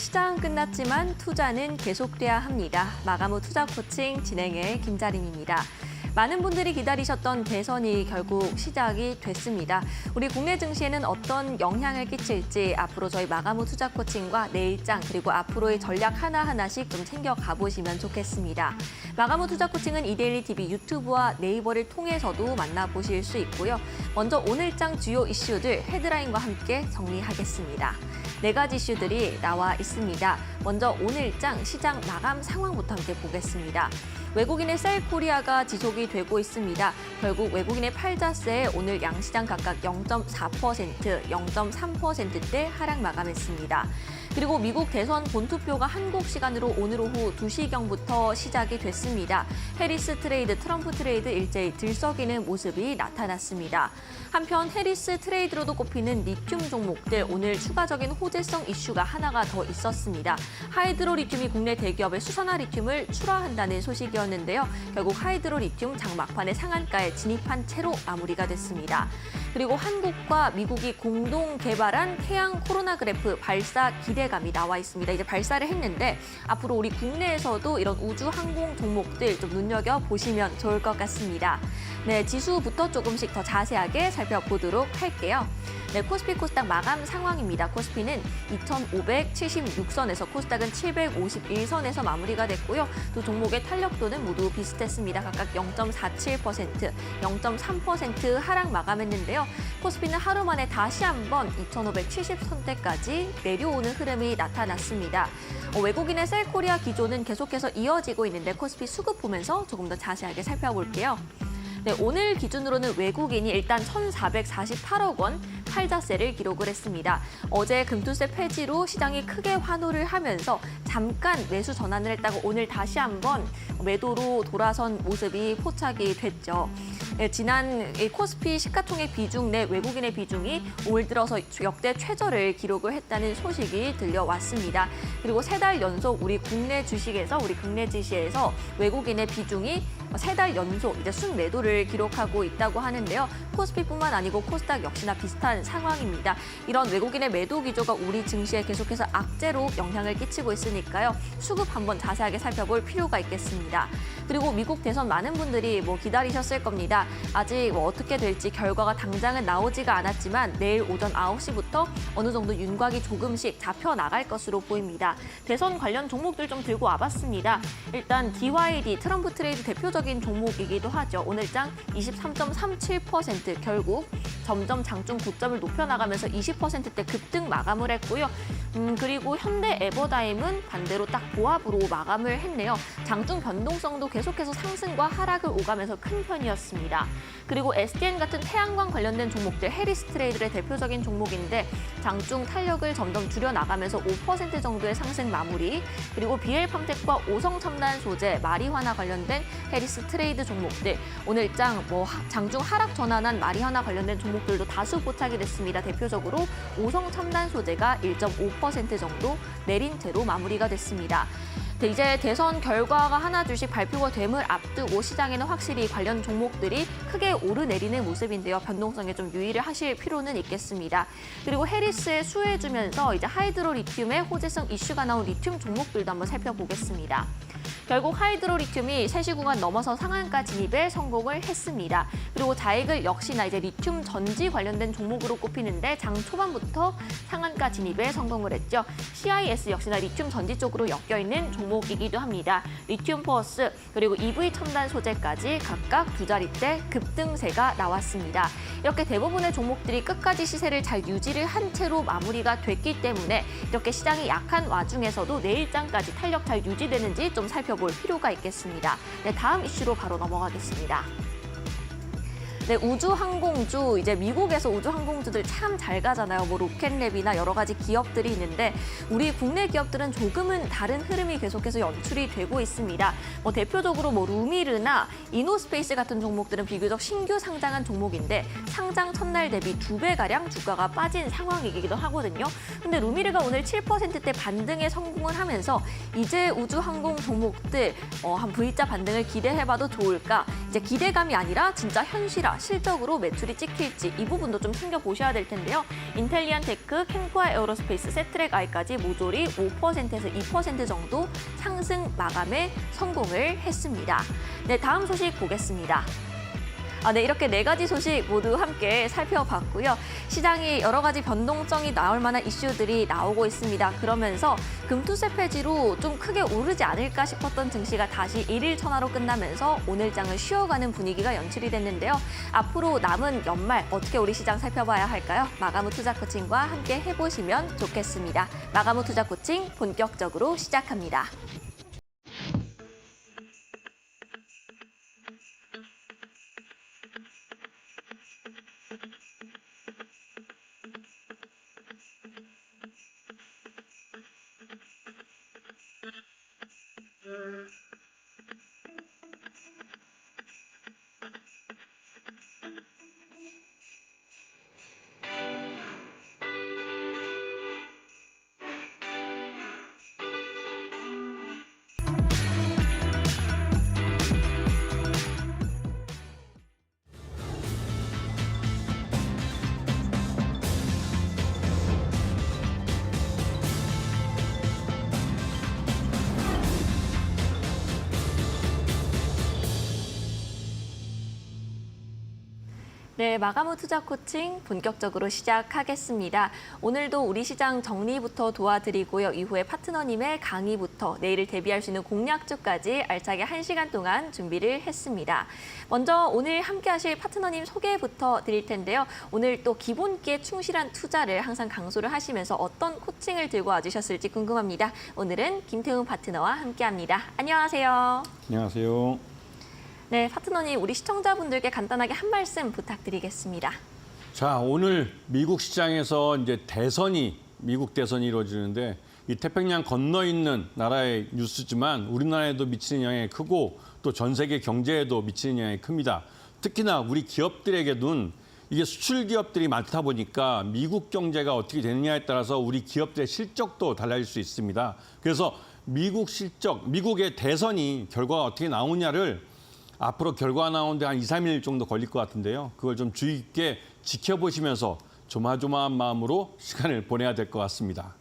시장 끝났지만 투자는 계속돼야 합니다. 마감 후 투자 코칭 진행의 김자림입니다. 많은 분들이 기다리셨던 대선이 결국 시작이 됐습니다. 우리 국내 증시에는 어떤 영향을 끼칠지 앞으로 저희 마감 후 투자 코칭과 내일장 그리고 앞으로의 전략 하나하나씩 좀 챙겨가 보시면 좋겠습니다. 마감 후 투자 코칭은 이데일리 TV 유튜브와 네이버를 통해서도 만나보실 수 있고요. 먼저 오늘장 주요 이슈들 헤드라인과 함께 정리하겠습니다. 4가지 이슈들이 나와 있습니다. 먼저 오늘장 시장 마감 상황부터 함께 보겠습니다. 외국인의 셀 코리아가 지속이 되고 있습니다. 결국 외국인의 팔자세에 오늘 양시장 각각 0.4%, 0.3%대 하락 마감했습니다. 그리고 미국 대선 본투표가 한국 시간으로 오늘 오후 2시경부터 시작이 됐습니다. 해리스 트레이드, 트럼프 트레이드 일제히 들썩이는 모습이 나타났습니다. 한편 해리스 트레이드로도 꼽히는 리튬 종목들 오늘 추가적인 호재성 이슈가 하나가 더 있었습니다. 하이드로 리튬이 국내 대기업의 수산화 리튬을 출하한다는 소식이었는데요. 결국 하이드로 리튬 장 막판에 상한가에 진입한 채로 마무리가 됐습니다. 그리고 한국과 미국이 공동 개발한 태양 코로나 그래프 발사 기대감이 나와 있습니다. 이제 발사를 했는데 앞으로 우리 국내에서도 이런 우주 항공 종목들 좀 눈여겨보시면 좋을 것 같습니다. 네, 지수부터 조금씩 더 자세하게 살펴보도록 할게요. 네, 코스피 코스닥 마감 상황입니다. 코스피는 2,576선에서 코스닥은 751선에서 마무리가 됐고요. 두 종목의 탄력도는 모두 비슷했습니다. 각각 0.47%, 0.3% 하락 마감했는데요. 코스피는 하루 만에 다시 한번 2,570선대까지 내려오는 흐름이 나타났습니다. 외국인의 셀코리아 기조는 계속해서 이어지고 있는데 코스피 수급 보면서 조금 더 자세하게 살펴볼게요. 네, 오늘 기준으로는 외국인이 일단 1,448억 원 팔자세를 기록을 했습니다. 어제 금투세 폐지로 시장이 크게 환호를 하면서 잠깐 매수 전환을 했다가 오늘 다시 한번 매도로 돌아선 모습이 포착이 됐죠. 네, 지난 코스피 시가총액 비중 내 외국인의 비중이 올 들어서 역대 최저를 기록을 했다는 소식이 들려왔습니다. 그리고 3달 연속 우리 국내 주식에서 우리 국내 지시에서 외국인의 비중이 3달 연속 이제 순매도를 기록하고 있다고 하는데요. 코스피뿐만 아니고 코스닥 역시나 비슷한 상황입니다. 이런 외국인의 매도 기조가 우리 증시에 계속해서 악재로 영향을 끼치고 있으니까요. 수급 한번 자세하게 살펴볼 필요가 있겠습니다. 그리고 미국 대선 많은 분들이 기다리셨을 겁니다. 아직 어떻게 될지 결과가 당장은 나오지가 않았지만 내일 오전 9시부터 어느 정도 윤곽이 조금씩 잡혀 나갈 것으로 보입니다. 대선 관련 종목들 좀 들고 와봤습니다. 일단 DYD, 트럼프 트레이드 대표적인 종목이기도 하죠. 오늘장 23.37% 결국 점점 장중 고점을 높여나가면서 20%대 급등 마감을 했고요. 그리고 현대 에버다임은 반대로 딱 보합으로 마감을 했네요. 장중 변동성도 계속해서 상승과 하락을 오가면서 큰 편이었습니다. 그리고 SDN 같은 태양광 관련된 종목들 해리스 트레이드의 대표적인 종목인데 장중 탄력을 점점 줄여나가면서 5% 정도의 상승 마무리. 그리고 BL팜텍과 오성첨단 소재, 마리화나 관련된 해리스 트레이드 종목들 오늘장 장중 하락 전환한 마리화나 관련된 종목들도 다수 포착이 됐습니다. 대표적으로 오성첨단 소재가 1.5% 정도 내린 채로 마무리가 됐습니다. 이제 대선 결과가 하나둘씩 발표가 됨을 앞두고 시장에는 확실히 관련 종목들이 크게 오르내리는 모습인데요. 변동성에 좀 유의를 하실 필요는 있겠습니다. 그리고 해리스에 수혜해주면서 이제 하이드로 리튬의 호재성 이슈가 나온 리튬 종목들도 한번 살펴보겠습니다. 결국 하이드로 리튬이 3시 구간 넘어서 상한가 진입에 성공을 했습니다. 그리고 자이글 역시나 이제 리튬 전지 관련된 종목으로 꼽히는데 장 초반부터 상한가 진입에 성공을 했죠. CIS 역시나 리튬 전지 쪽으로 엮여있는 종목이기도 합니다. 리튬 포어스 그리고 EV 첨단 소재까지 각각 2자릿대 급등세가 나왔습니다. 이렇게 대부분의 종목들이 끝까지 시세를 잘 유지를 한 채로 마무리가 됐기 때문에 이렇게 시장이 약한 와중에서도 내일장까지 탄력 잘 유지되는지 좀 살펴볼 필요가 있겠습니다. 네, 다음 이슈로 바로 넘어가겠습니다. 네, 우주항공주, 이제 미국에서 우주항공주들 참 잘 가잖아요. 로켓랩이나 여러 가지 기업들이 있는데 우리 국내 기업들은 조금은 다른 흐름이 계속해서 연출이 되고 있습니다. 대표적으로 루미르나 이노스페이스 같은 종목들은 비교적 신규 상장한 종목인데 상장 첫날 대비 2배가량 주가가 빠진 상황이기도 하거든요. 근데 루미르가 오늘 7%대 반등에 성공을 하면서 이제 우주항공 종목들 한 V자 반등을 기대해봐도 좋을까? 이제 기대감이 아니라 진짜 현실화, 실적으로 매출이 찍힐지 이 부분도 좀 챙겨보셔야 될 텐데요. 인텔리안 테크, 캠코아 에어로스페이스, 세트랙 아이까지 모조리 5%에서 2% 정도 상승 마감에 성공을 했습니다. 네, 다음 소식 보겠습니다. 네, 이렇게 4가지 소식 모두 함께 살펴봤고요. 시장이 여러 가지 변동성이 나올 만한 이슈들이 나오고 있습니다. 그러면서 금투세 폐지로 좀 크게 오르지 않을까 싶었던 증시가 다시 1일 천하로 끝나면서 오늘 장을 쉬어가는 분위기가 연출이 됐는데요. 앞으로 남은 연말 어떻게 우리 시장 살펴봐야 할까요? 마감 후 투자 코칭과 함께 해보시면 좋겠습니다. 마감 후 투자 코칭 본격적으로 시작합니다. 네, 마감 후 투자 코칭 본격적으로 시작하겠습니다. 오늘도 우리 시장 정리부터 도와드리고요. 이후에 파트너님의 강의부터 내일을 대비할 수 있는 공략주까지 알차게 1시간 동안 준비를 했습니다. 먼저 오늘 함께 하실 파트너님 소개부터 드릴 텐데요. 오늘 또 기본기에 충실한 투자를 항상 강조를 하시면서 어떤 코칭을 들고 와주셨을지 궁금합니다. 오늘은 김태훈 파트너와 함께합니다. 안녕하세요. 안녕하세요. 네, 파트너님, 우리 시청자분들께 간단하게 한 말씀 부탁드리겠습니다. 자, 오늘 미국 시장에서 이제 미국 대선이 이루어지는데 이 태평양 건너 있는 나라의 뉴스지만 우리나라에도 미치는 영향이 크고 또 전 세계 경제에도 미치는 영향이 큽니다. 특히나 우리 기업들에게는 이게 수출 기업들이 많다 보니까 미국 경제가 어떻게 되느냐에 따라서 우리 기업들의 실적도 달라질 수 있습니다. 그래서 미국의 대선이 결과가 어떻게 나오냐를 앞으로 결과 나오는데 한 2, 3일 정도 걸릴 것 같은데요. 그걸 좀 주의 깊게 지켜보시면서 조마조마한 마음으로 시간을 보내야 될 것 같습니다.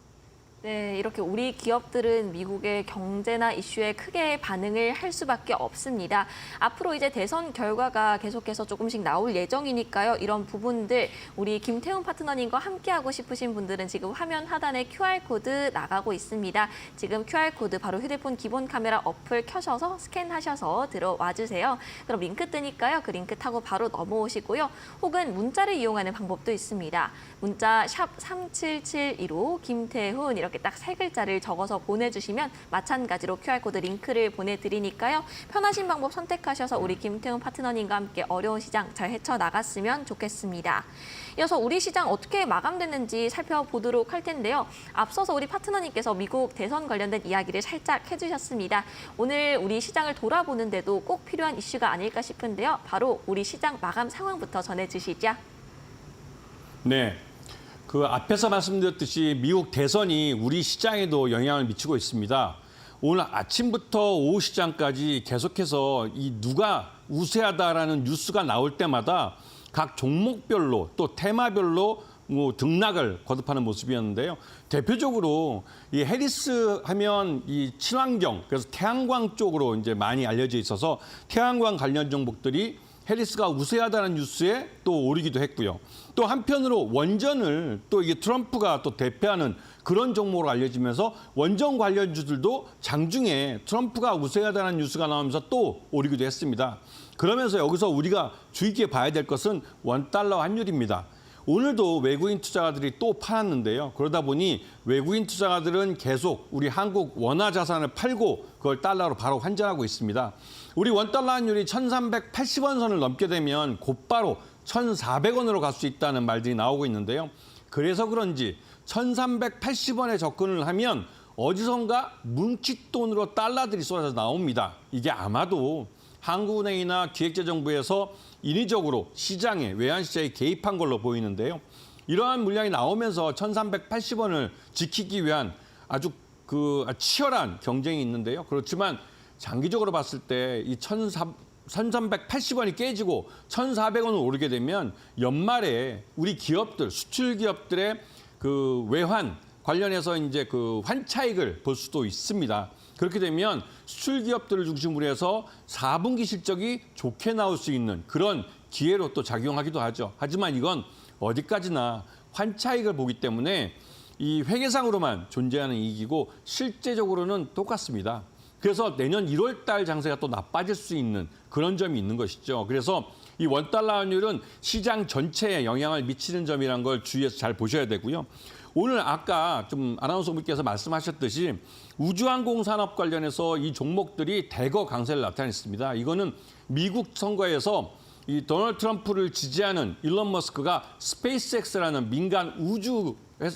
네, 이렇게 우리 기업들은 미국의 경제나 이슈에 크게 반응을 할 수밖에 없습니다. 앞으로 이제 대선 결과가 계속해서 조금씩 나올 예정이니까요. 이런 부분들 우리 김태훈 파트너님과 함께하고 싶으신 분들은 지금 화면 하단에 QR코드 나가고 있습니다. 지금 QR코드 바로 휴대폰 기본 카메라 어플 켜셔서 스캔하셔서 들어와 주세요. 그럼 링크 뜨니까요. 그 링크 타고 바로 넘어오시고요. 혹은 문자를 이용하는 방법도 있습니다. 문자 샵 3772로 김태훈 이렇게 딱 3글자를 적어서 보내주시면 마찬가지로 QR코드 링크를 보내드리니까요. 편하신 방법 선택하셔서 우리 김태훈 파트너님과 함께 어려운 시장 잘 헤쳐나갔으면 좋겠습니다. 이어서 우리 시장 어떻게 마감됐는지 살펴보도록 할 텐데요. 앞서서 우리 파트너님께서 미국 대선 관련된 이야기를 살짝 해주셨습니다. 오늘 우리 시장을 돌아보는데도 꼭 필요한 이슈가 아닐까 싶은데요. 바로 우리 시장 마감 상황부터 전해주시죠. 네. 그 앞에서 말씀드렸듯이 미국 대선이 우리 시장에도 영향을 미치고 있습니다. 오늘 아침부터 오후 시장까지 계속해서 이 누가 우세하다라는 뉴스가 나올 때마다 각 종목별로 또 테마별로 등락을 거듭하는 모습이었는데요. 대표적으로 이 해리스 하면 이 친환경, 그래서 태양광 쪽으로 이제 많이 알려져 있어서 태양광 관련 종목들이 해리스가 우세하다는 뉴스에 또 오르기도 했고요. 또 한편으로 원전을 또 이게 트럼프가 또 대표하는 그런 종목으로 알려지면서 원전 관련주들도 장중에 트럼프가 우세하다는 뉴스가 나오면서 또 오르기도 했습니다. 그러면서 여기서 우리가 주의 깊게 봐야 될 것은 원달러 환율입니다. 오늘도 외국인 투자가들이 또 팔았는데요. 그러다 보니 외국인 투자가들은 계속 우리 한국 원화 자산을 팔고 그걸 달러로 바로 환전하고 있습니다. 우리 원달러 환율이 1,380원 선을 넘게 되면 곧바로 1,400원으로 갈 수 있다는 말들이 나오고 있는데요. 그래서 그런지 1,380원에 접근을 하면 어디선가 뭉칫돈으로 달러들이 쏟아져 나옵니다. 이게 아마도 한국은행이나 기획재정부에서 인위적으로 시장에 외환시장에 개입한 걸로 보이는데요. 이러한 물량이 나오면서 1,380원을 지키기 위한 아주 치열한 경쟁이 있는데요. 그렇지만 장기적으로 봤을 때 이 1,380원이 깨지고 1,400원을 오르게 되면 연말에 우리 기업들, 수출 기업들의 그 외환 관련해서 이제 그 환차익을 볼 수도 있습니다. 그렇게 되면 수출 기업들을 중심으로 해서 4분기 실적이 좋게 나올 수 있는 그런 기회로 또 작용하기도 하죠. 하지만 이건 어디까지나 환차익을 보기 때문에 이 회계상으로만 존재하는 이익이고 실제적으로는 똑같습니다. 그래서 내년 1월 달 장세가 또 나빠질 수 있는 그런 점이 있는 것이죠. 그래서 이 원달러 환율은 시장 전체에 영향을 미치는 점이라는 걸 주의해서 잘 보셔야 되고요. 오늘 아까 좀 아나운서분께서 말씀하셨듯이 우주항공 산업 관련해서 이 종목들이 대거 강세를 나타냈습니다. 이거는 미국 선거에서 이 도널드 트럼프를 지지하는 일론 머스크가 스페이스X라는 민간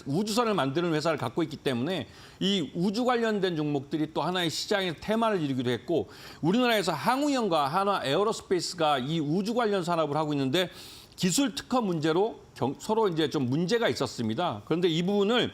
우주선을 만드는 회사를 갖고 있기 때문에 이 우주 관련된 종목들이 또 하나의 시장의 테마를 이루기도 했고 우리나라에서 항우연과 한화 에어로스페이스가 이 우주 관련 산업을 하고 있는데 기술 특허 문제로 서로 이제 좀 문제가 있었습니다. 그런데 이 부분을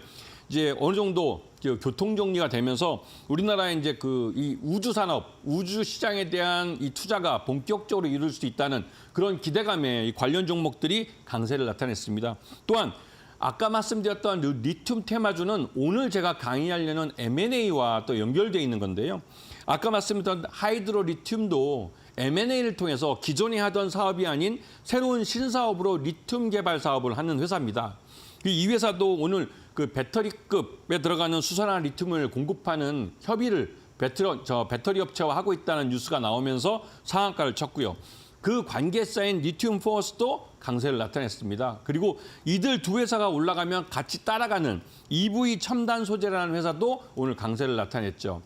이제 어느 정도 교통 정리가 되면서 우리나라의 이제 그 이 우주 산업, 우주 시장에 대한 이 투자가 본격적으로 이룰 수 있다는 그런 기대감에 이 관련 종목들이 강세를 나타냈습니다. 또한 아까 말씀드렸던 리튬 테마주는 오늘 제가 강의하려는 M&A와 또 연결되어 있는 건데요. 아까 말씀드렸던 하이드로 리튬도 M&A를 통해서 기존에 하던 사업이 아닌 새로운 신사업으로 리튬 개발 사업을 하는 회사입니다. 이 회사도 오늘 그 배터리급에 들어가는 수산화 리튬을 공급하는 협의를 배터리 업체와 하고 있다는 뉴스가 나오면서 상한가를 쳤고요. 그 관계사인 리튬 포어스도 강세를 나타냈습니다. 그리고 이들 두 회사가 올라가면 같이 따라가는 EV 첨단 소재라는 회사도 오늘 강세를 나타냈죠.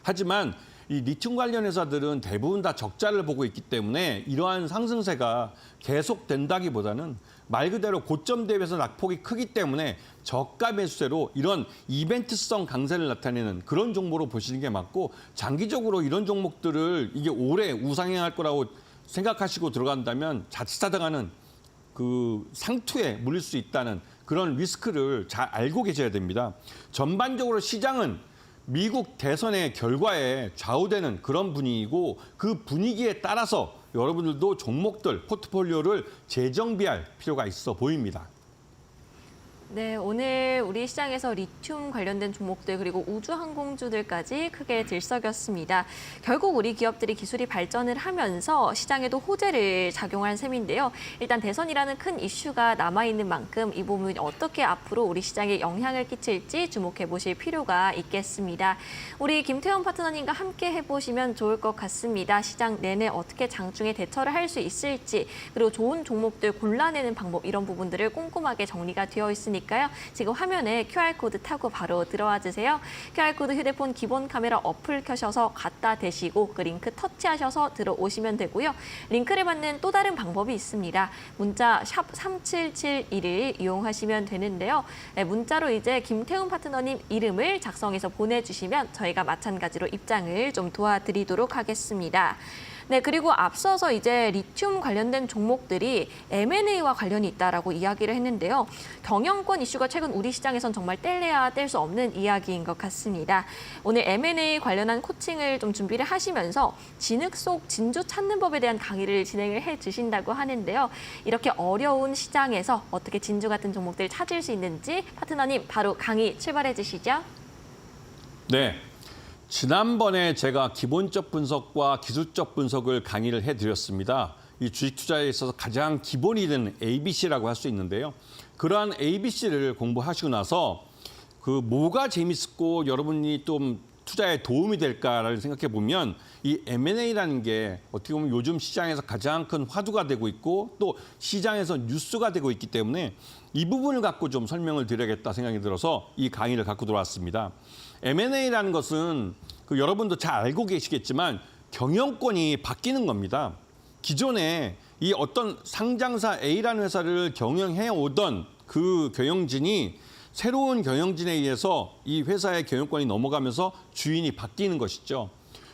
하지만 이 리튬 관련 회사들은 대부분 다 적자를 보고 있기 때문에 이러한 상승세가 계속된다기보다는 말 그대로 고점 대비해서 낙폭이 크기 때문에 저가 매수세로 이런 이벤트성 강세를 나타내는 그런 종목으로 보시는 게 맞고 장기적으로 이런 종목들을 이게 오래 우상향할 거라고 생각하시고 들어간다면 자칫하다가는 그 상투에 물릴 수 있다는 그런 리스크를 잘 알고 계셔야 됩니다. 전반적으로 시장은 미국 대선의 결과에 좌우되는 그런 분위기고 그 분위기에 따라서 여러분들도 종목들, 포트폴리오를 재정비할 필요가 있어 보입니다. 네, 오늘 우리 시장에서 리튬 관련된 종목들 그리고 우주항공주들까지 크게 들썩였습니다. 결국 우리 기업들이 기술이 발전을 하면서 시장에도 호재를 작용한 셈인데요. 일단 대선이라는 큰 이슈가 남아있는 만큼 이 부분이 어떻게 앞으로 우리 시장에 영향을 끼칠지 주목해 보실 필요가 있겠습니다. 우리 김태원 파트너님과 함께 해보시면 좋을 것 같습니다. 시장 내내 어떻게 장중에 대처를 할 수 있을지 그리고 좋은 종목들 골라내는 방법 이런 부분들을 꼼꼼하게 정리가 되어 있으니까 지금 화면에 QR코드 타고 바로 들어와 주세요. QR코드 휴대폰 기본 카메라 어플 켜셔서 갖다 대시고 그 링크 터치하셔서 들어오시면 되고요. 링크를 받는 또 다른 방법이 있습니다. 문자 샵 3771을 이용하시면 되는데요. 네, 문자로 이제 김태훈 파트너님 이름을 작성해서 보내주시면 저희가 마찬가지로 입장을 좀 도와드리도록 하겠습니다. 네, 그리고 앞서서 이제 리튬 관련된 종목들이 M&A와 관련이 있다라고 이야기를 했는데요. 경영권 이슈가 최근 우리 시장에선 정말 뗄래야 뗄 수 없는 이야기인 것 같습니다. 오늘 M&A 관련한 코칭을 좀 준비를 하시면서 진흙 속 진주 찾는 법에 대한 강의를 진행을 해 주신다고 하는데요. 이렇게 어려운 시장에서 어떻게 진주 같은 종목들 찾을 수 있는지 파트너님 바로 강의 출발해 주시죠. 네. 지난번에 제가 기본적 분석과 기술적 분석을 강의를 해드렸습니다. 이 주식 투자에 있어서 가장 기본이 되는 ABC라고 할 수 있는데요. 그러한 ABC를 공부하시고 나서 그 뭐가 재밌고 여러분이 좀 투자에 도움이 될까를 생각해 보면 이 M&A라는 게 어떻게 보면 요즘 시장에서 가장 큰 화두가 되고 있고 또 시장에서 뉴스가 되고 있기 때문에 이 부분을 갖고 좀 설명을 드려야겠다 생각이 들어서 이 강의를 갖고 들어왔습니다. M&A라는 것은 그 여러분도 잘 알고 계시겠지만 경영권이 바뀌는 겁니다. 기존에 이 어떤 상장사 A라는 회사를 경영해 오던 그 경영진이 새로운 경영진에 의해서 이 회사의 경영권이 넘어가면서 주인이 바뀌는 것이죠.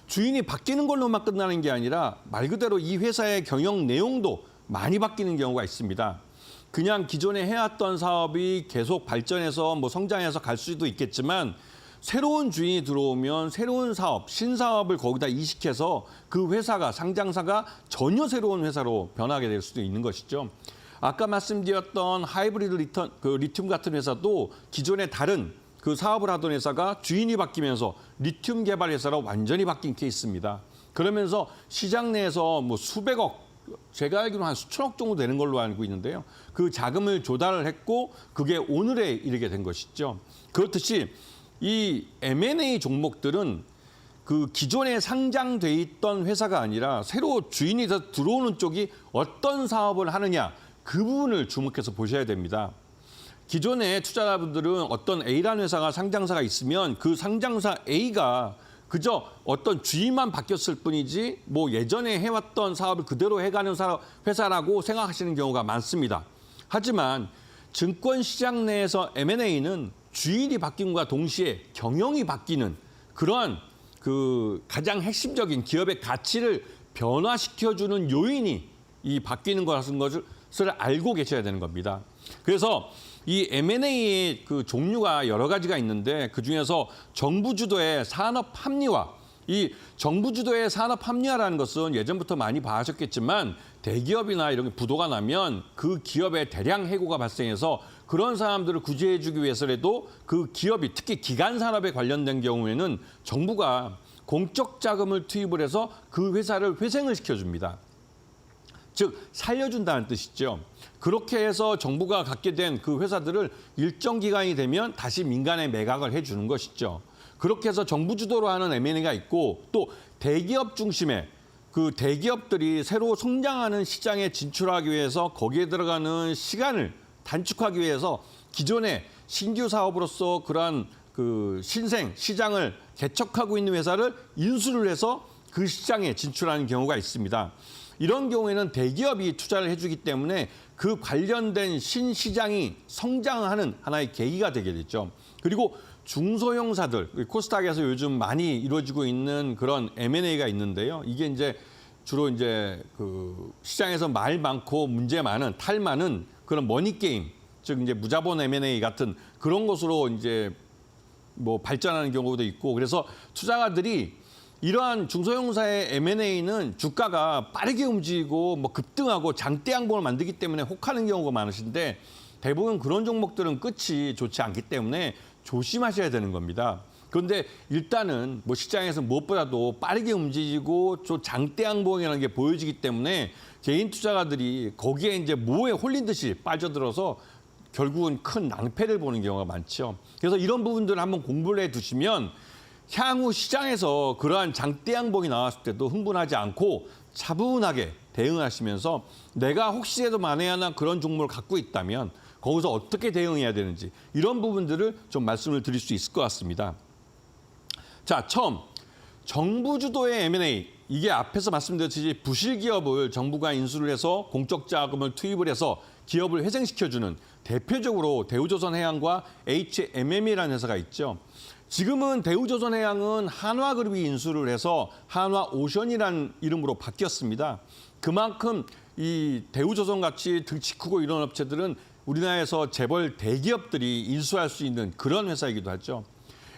주인이 바뀌는 걸로만 끝나는 게 아니라 말 그대로 이 회사의 경영 내용도 많이 바뀌는 경우가 있습니다. 그냥 기존에 해왔던 사업이 계속 발전해서 뭐 성장해서 갈 수도 있겠지만 새로운 주인이 들어오면 새로운 사업, 신사업을 거기다 이식해서 그 회사가, 상장사가 전혀 새로운 회사로 변하게 될 수도 있는 것이죠. 아까 말씀드렸던 하이브리드 리튬 같은 회사도 기존의 다른 그 사업을 하던 회사가 주인이 바뀌면서 리튬 개발 회사로 완전히 바뀐 케이스입니다. 그러면서 시장 내에서 뭐 수백억, 제가 알기로는 한 수천억 정도 되는 걸로 알고 있는데요. 그 자금을 조달을 했고 그게 오늘에 이르게 된 것이죠. 그렇듯이 이 M&A 종목들은 그 기존에 상장돼 있던 회사가 아니라 새로 주인이 들어오는 쪽이 어떤 사업을 하느냐, 그 부분을 주목해서 보셔야 됩니다. 기존에 투자자분들은 어떤 A라는 회사가 상장사가 있으면 그 상장사 A가 그저 어떤 주인만 바뀌었을 뿐이지 뭐 예전에 해왔던 사업을 그대로 해가는 회사라고 생각하시는 경우가 많습니다. 하지만 증권시장 내에서 M&A는 주인이 바뀐과 동시에 경영이 바뀌는 그러한 그 가장 핵심적인 기업의 가치를 변화시켜주는 요인이 이 바뀌는 것을 알고 계셔야 되는 겁니다. 그래서 이 M&A의 그 종류가 여러 가지가 있는데 그중에서 정부 주도의 산업 합리화, 이 정부 주도의 산업 합리화라는 것은 예전부터 많이 봐하셨겠지만 대기업이나 이런 게 부도가 나면 그 기업에 대량 해고가 발생해서 그런 사람들을 구제해주기 위해서라도 그 기업이 특히 기간 산업에 관련된 경우에는 정부가 공적 자금을 투입을 해서 그 회사를 회생을 시켜줍니다. 즉 살려준다는 뜻이죠. 그렇게 해서 정부가 갖게 된 그 회사들을 일정 기간이 되면 다시 민간에 매각을 해주는 것이죠. 그렇게 해서 정부 주도로 하는 M&A가 있고 또 대기업 중심의 그 대기업들이 새로 성장하는 시장에 진출하기 위해서 거기에 들어가는 시간을 단축하기 위해서 기존의 신규 사업으로서 그러한 그 신생 시장을 개척하고 있는 회사를 인수를 해서 그 시장에 진출하는 경우가 있습니다. 이런 경우에는 대기업이 투자를 해주기 때문에 그 관련된 신시장이 성장하는 하나의 계기가 되게 됐죠. 그리고 중소형사들, 코스닥에서 요즘 많이 이루어지고 있는 그런 M&A가 있는데요. 이게 이제 주로 이제 그 시장에서 말 많고 문제 많은, 탈 많은 그런 머니게임, 즉 이제 무자본 M&A 같은 그런 것으로 이제 뭐 발전하는 경우도 있고 그래서 투자가들이 이러한 중소형사의 M&A는 주가가 빠르게 움직이고 뭐 급등하고 장대 양봉을 만들기 때문에 혹하는 경우가 많으신데 대부분 그런 종목들은 끝이 좋지 않기 때문에 조심하셔야 되는 겁니다. 그런데 일단은 뭐 시장에서 무엇보다도 빠르게 움직이고 저 장대 양봉이라는 게 보여지기 때문에 개인 투자가들이 거기에 이제 모에 홀린 듯이 빠져들어서 결국은 큰 낭패를 보는 경우가 많죠. 그래서 이런 부분들을 한번 공부를 해 두시면 향후 시장에서 그러한 장대 양봉이 나왔을 때도 흥분하지 않고 차분하게 대응하시면서 내가 혹시라도 만에 하나 그런 종목을 갖고 있다면 거기서 어떻게 대응해야 되는지 이런 부분들을 좀 말씀을 드릴 수 있을 것 같습니다. 자, 처음 정부 주도의 M&A, 이게 앞에서 말씀드렸듯이 부실 기업을 정부가 인수를 해서 공적 자금을 투입을 해서 기업을 회생시켜주는 대표적으로 대우조선해양과 HMM이라는 회사가 있죠. 지금은 대우조선해양은 한화그룹이 인수를 해서 한화오션이라는 이름으로 바뀌었습니다. 그만큼 이 대우조선같이 등치 크고 이런 업체들은 우리나라에서 재벌 대기업들이 인수할 수 있는 그런 회사이기도 하죠.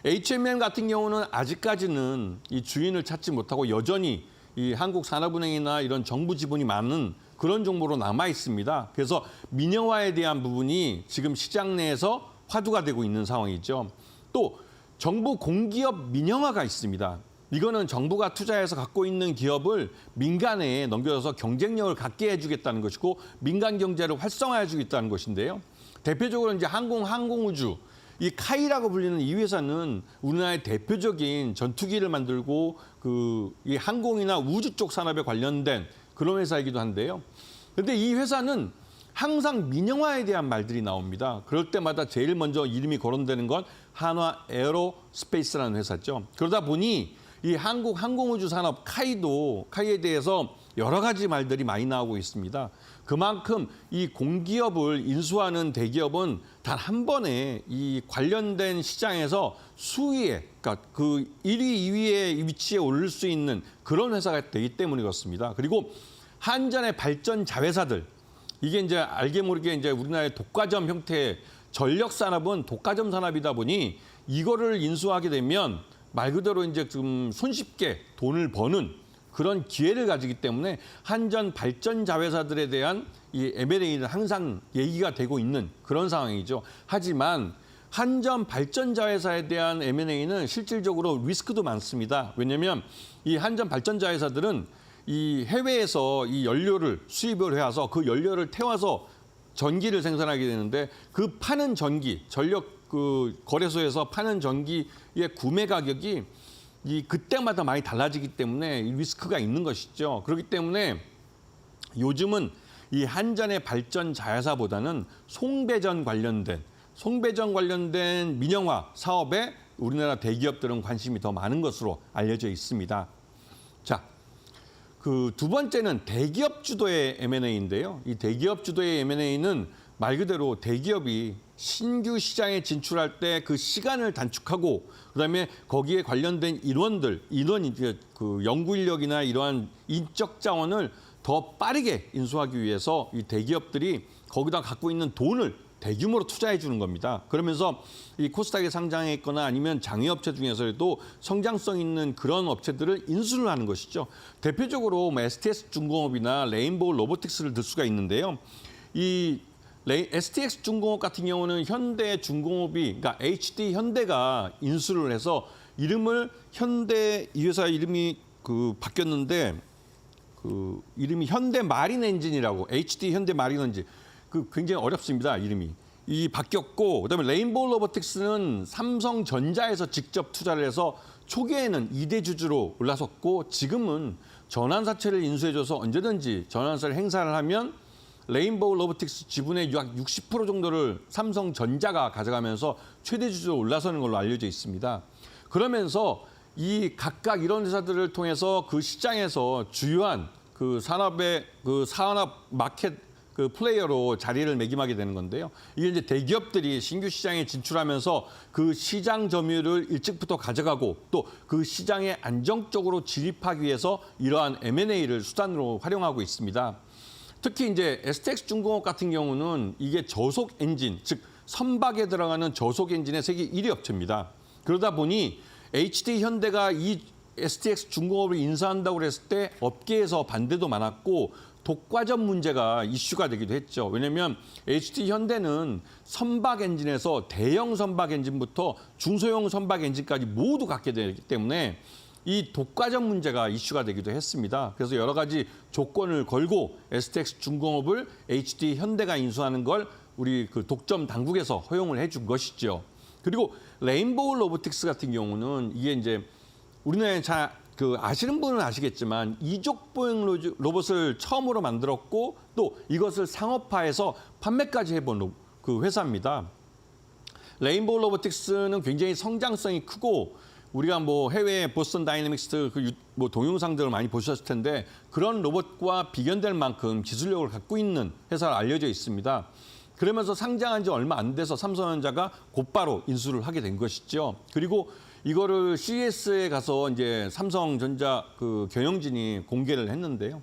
HMM 같은 경우는 아직까지는 이 주인을 찾지 못하고 여전히 이 한국산업은행이나 이런 정부 지분이 많은 그런 종목으로 남아 있습니다. 그래서 민영화에 대한 부분이 지금 시장 내에서 화두가 되고 있는 상황이죠. 또 정부 공기업 민영화가 있습니다. 이거는 정부가 투자해서 갖고 있는 기업을 민간에 넘겨줘서 경쟁력을 갖게 해주겠다는 것이고 민간 경제를 활성화해주겠다는 것인데요. 대표적으로 이제 항공우주, 이 카이라고 불리는 이 회사는 우리나라의 대표적인 전투기를 만들고 이 항공이나 우주 쪽 산업에 관련된 그런 회사이기도 한데요. 그런데 이 회사는 항상 민영화에 대한 말들이 나옵니다. 그럴 때마다 제일 먼저 이름이 거론되는 건 한화 에어로스페이스라는 회사죠. 그러다 보니 이 한국 항공우주 산업 카이에 대해서 여러 가지 말들이 많이 나오고 있습니다. 그만큼 이 공기업을 인수하는 대기업은 단 한 번에 이 관련된 시장에서 수위에, 그러니까 그 1위, 2위의 위치에 오를 수 있는 그런 회사가 되기 때문에 그렇습니다. 그리고 한전의 발전 자회사들, 이게 이제 알게 모르게 이제 우리나라의 독과점 형태의 전력 산업은 독과점 산업이다 보니 이거를 인수하게 되면 말 그대로 이제 좀 손쉽게 돈을 버는 그런 기회를 가지기 때문에 한전 발전 자회사들에 대한 이 M&A는 항상 얘기가 되고 있는 그런 상황이죠. 하지만 한전 발전 자회사에 대한 M&A는 실질적으로 리스크도 많습니다. 왜냐하면 이 한전 발전 자회사들은 이 해외에서 이 연료를 수입을 해와서 그 연료를 태워서 전기를 생산하게 되는데 그 파는 전기, 전력 그 거래소에서 파는 전기의 구매 가격이 이 그때마다 많이 달라지기 때문에 리스크가 있는 것이죠. 그렇기 때문에 요즘은 이 한전의 발전 자회사보다는 송배전 관련된 민영화 사업에 우리나라 대기업들은 관심이 더 많은 것으로 알려져 있습니다. 자, 그 두 번째는 대기업 주도의 M&A인데요. 이 대기업 주도의 M&A는 말 그대로 대기업이 신규 시장에 진출할 때 그 시간을 단축하고 그다음에 거기에 관련된 그 연구 인력이나 이러한 인적 자원을 더 빠르게 인수하기 위해서 이 대기업들이 거기다 갖고 있는 돈을 대규모로 투자해 주는 겁니다. 그러면서 이 코스닥에 상장해 있거나 아니면 장외업체 중에서도 성장성 있는 그런 업체들을 인수를 하는 것이죠. 대표적으로 뭐 STS중공업이나 레인보우 로보틱스를 들 수가 있는데요. 이 STX중공업 같은 경우는 현대중공업이 그러니까 HD 현대가 인수를 해서 이름을 현대 이 회사 이름이 그 바뀌었는데 그 이름이 현대마린엔진이라고 HD 현대마린엔진 그 굉장히 어렵습니다 이름이 이 바뀌었고 그다음에 레인보우 로보틱스는 삼성전자에서 직접 투자를 해서 초기에는 2대 주주로 올라섰고 지금은 전환사채를 인수해줘서 언제든지 전환사를 행사를 하면 레인보우 로보틱스 지분의 약 60% 정도를 삼성전자가 가져가면서 최대 주주로 올라서는 걸로 알려져 있습니다. 그러면서 이 각각 이런 회사들을 통해서 그 시장에서 주요한 그 산업 마켓 그 플레이어로 자리를 매김하게 되는 건데요. 이게 이제 대기업들이 신규 시장에 진출하면서 그 시장 점유율을 일찍부터 가져가고 또 그 시장에 안정적으로 진입하기 위해서 이러한 M&A를 수단으로 활용하고 있습니다. 특히 이제 STX중공업 같은 경우는 이게 저속 엔진, 즉 선박에 들어가는 저속 엔진의 세계 1위 업체입니다. 그러다 보니 HD 현대가 이 STX중공업을 인수한다고 그랬을 때 업계에서 반대도 많았고 독과점 문제가 이슈가 되기도 했죠. 왜냐하면 HD 현대는 선박 엔진에서 대형 선박 엔진부터 중소형 선박 엔진까지 모두 갖게 되기 때문에 이 독과점 문제가 이슈가 되기도 했습니다. 그래서 여러 가지 조건을 걸고 STX중공업을 HD 현대가 인수하는 걸 우리 그 독점 당국에서 허용을 해준 것이죠. 그리고 레인보우 로보틱스 같은 경우는 이게 이제 우리나라에 그 아시는 분은 아시겠지만 이족보행 로봇을 처음으로 만들었고 또 이것을 상업화해서 판매까지 해본 그 회사입니다. 레인보우 로보틱스는 굉장히 성장성이 크고 우리가 뭐 해외 보스턴 다이내믹스 뭐 동영상들을 많이 보셨을 텐데 그런 로봇과 비견될 만큼 기술력을 갖고 있는 회사로 알려져 있습니다. 그러면서 상장한 지 얼마 안 돼서 삼성전자가 곧바로 인수를 하게 된 것이죠. 그리고 이거를 CES에 가서 이제 삼성전자 그 경영진이 공개를 했는데요.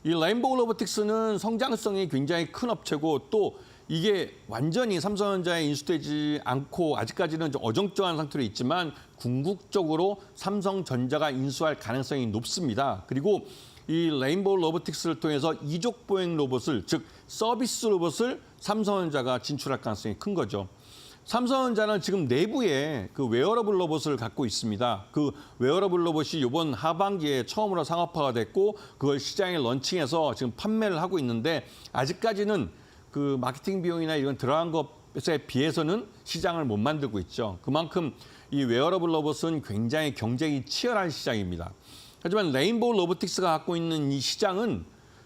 이 레인보우 로보틱스는 성장성이 굉장히 큰 업체고 또 이게 완전히 삼성전자에 인수되지 않고 아직까지는 좀 어정쩡한 상태로 있지만 궁극적으로 삼성전자가 인수할 가능성이 높습니다. 그리고 이 레인보우 로보틱스를 통해서 이족보행 로봇을 즉 서비스 로봇을 삼성전자가 진출할 가능성이 큰 거죠. 삼성전자는 지금 내부에 그 웨어러블 로봇을 갖고 있습니다. 그 웨어러블 로봇이 이번 하반기에 처음으로 상업화가 됐고 그걸 시장에 런칭해서 지금 판매를 하고 있는데 아직까지는 그 마케팅 비용이나 이런 들어간 것에 비해서는 시장을 못 만들고 있죠. 그만큼 이 웨어러블 로봇은 굉장히 경쟁이 치열한 시장입니다. 하지만 레인보우 로보틱스가 갖고 있는 이 시장은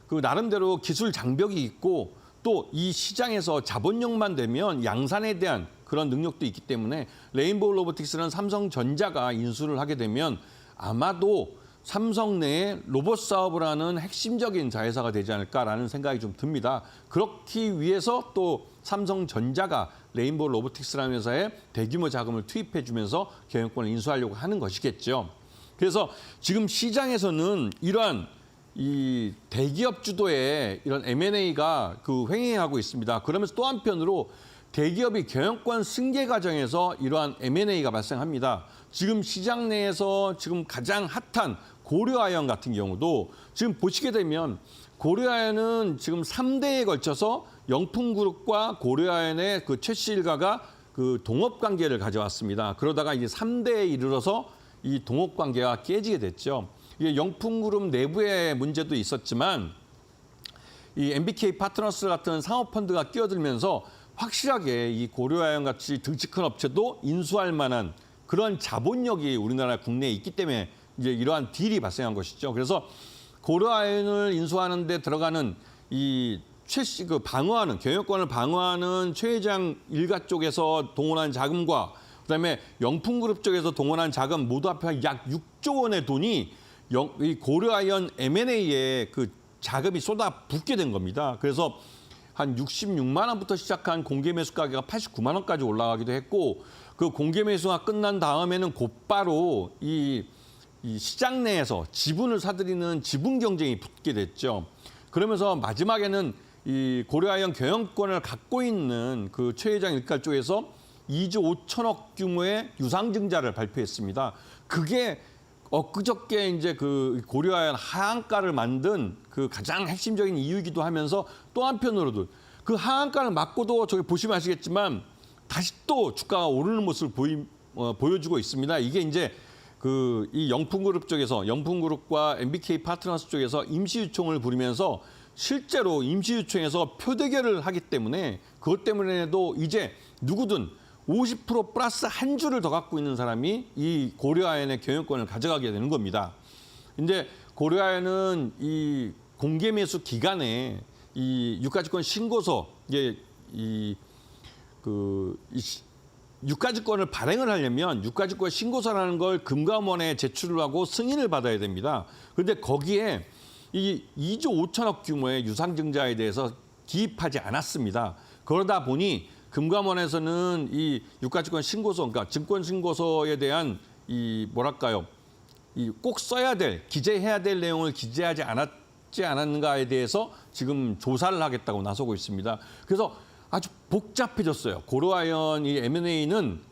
그 나름대로 기술 장벽이 있고 또 이 시장에서 자본력만 되면 양산에 대한 그런 능력도 있기 때문에 레인보우 로보틱스는 삼성전자가 인수를 하게 되면 아마도 삼성 내에 로봇 사업을 하는 핵심적인 자회사가 되지 않을까라는 생각이 좀 듭니다. 그렇기 위해서 또 삼성전자가 레인보우 로보틱스라는 회사에 대규모 자금을 투입해주면서 경영권을 인수하려고 하는 것이겠죠. 그래서 지금 시장에서는 이러한 이 대기업 주도의 이런 M&A가 그 횡행하고 있습니다. 그러면서 또 한편으로 대기업이 경영권 승계 과정에서 이러한 M&A가 발생합니다. 지금 시장 내에서 지금 가장 핫한 고려아연 같은 경우도 지금 보시게 되면 고려아연은 지금 3대에 걸쳐서 영풍그룹과 고려아연의 그 최씨 일가가 그 동업 관계를 가져왔습니다. 그러다가 이제 3대에 이르러서 이 동업 관계가 깨지게 됐죠. 이게 영풍그룹 내부의 문제도 있었지만 이 MBK 파트너스 같은 상업펀드가 끼어들면서 확실하게 이 고려아연 같이 등치 큰 업체도 인수할 만한 그런 자본력이 우리나라 국내에 있기 때문에 이제 이러한 딜이 발생한 것이죠. 그래서 고려아연을 인수하는 데 들어가는 이 최씨 그 방어하는 경영권을 방어하는 최 회장 일가 쪽에서 동원한 자금과 그다음에 영풍그룹 쪽에서 동원한 자금 모두 합해 약 6조 원의 돈이 이 고려아연 M&A에 그 자금이 쏟아붓게 된 겁니다. 그래서 한 66만 원부터 시작한 공개 매수 가격가 89만 원까지 올라가기도 했고 그 공개 매수가 끝난 다음에는 곧바로 이 시장 내에서 지분을 사들이는 지분 경쟁이 붙게 됐죠. 그러면서 마지막에는 이 고려아연 경영권을 갖고 있는 그 최 회장 일가 쪽에서 2조 5천억 규모의 유상증자를 발표했습니다. 그게 엊그저께 이제 그 고려아연 하한가를 만든 그 가장 핵심적인 이유이기도 하면서 또 한편으로도 그 하한가를 맞고도 저기 보시면 아시겠지만 다시 또 주가가 오르는 모습을 보여주고 있습니다. 이게 이제 그 이 영풍그룹 쪽에서 영풍그룹과 MBK 파트너스 쪽에서 임시유총을 부리면서 실제로 임시유총에서 표대결을 하기 때문에 그것 때문에도 이제 누구든 50% 플러스 한 주를 더 갖고 있는 사람이 이 고려아연의 경영권을 가져가게 되는 겁니다. 이제 고려아연은 이 공개 매수 기간에 이 유가증권 신고서 이게 유가증권을 발행을 하려면 유가증권 신고서라는 걸 금감원에 제출을 하고 승인을 받아야 됩니다. 그런데 거기에 이 2조 5천억 규모의 유상증자에 대해서 기입하지 않았습니다. 그러다 보니 금감원에서는 이 유가증권 신고서, 그러니까 증권 신고서에 대한 이 뭐랄까요, 이 꼭 써야 될, 기재해야 될 내용을 기재하지 않았는가에 대해서 지금 조사를 하겠다고 나서고 있습니다. 그래서 아주 복잡해졌어요. 고려아연 이 M&A는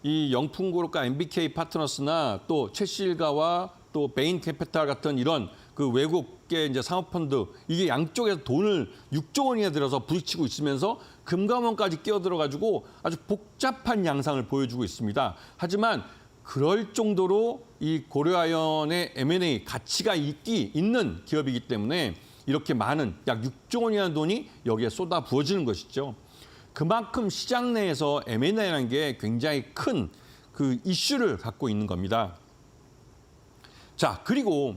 이 영풍그룹과 MBK 파트너스나 또 최씨일가와 또 베인캐피탈 같은 이런 그 외국계 이제 상업펀드 이게 양쪽에서 돈을 6조 원이나 들여서 부딪히고 있으면서 금감원까지 끼어들어가지고 아주 복잡한 양상을 보여주고 있습니다. 하지만 그럴 정도로 이 고려아연의 M&A 가치가 있는 기업이기 때문에 이렇게 많은 약 6조 원이라는 돈이 여기에 쏟아 부어지는 것이죠. 그만큼 시장 내에서 M&A라는 게 굉장히 큰 그 이슈를 갖고 있는 겁니다. 자, 그리고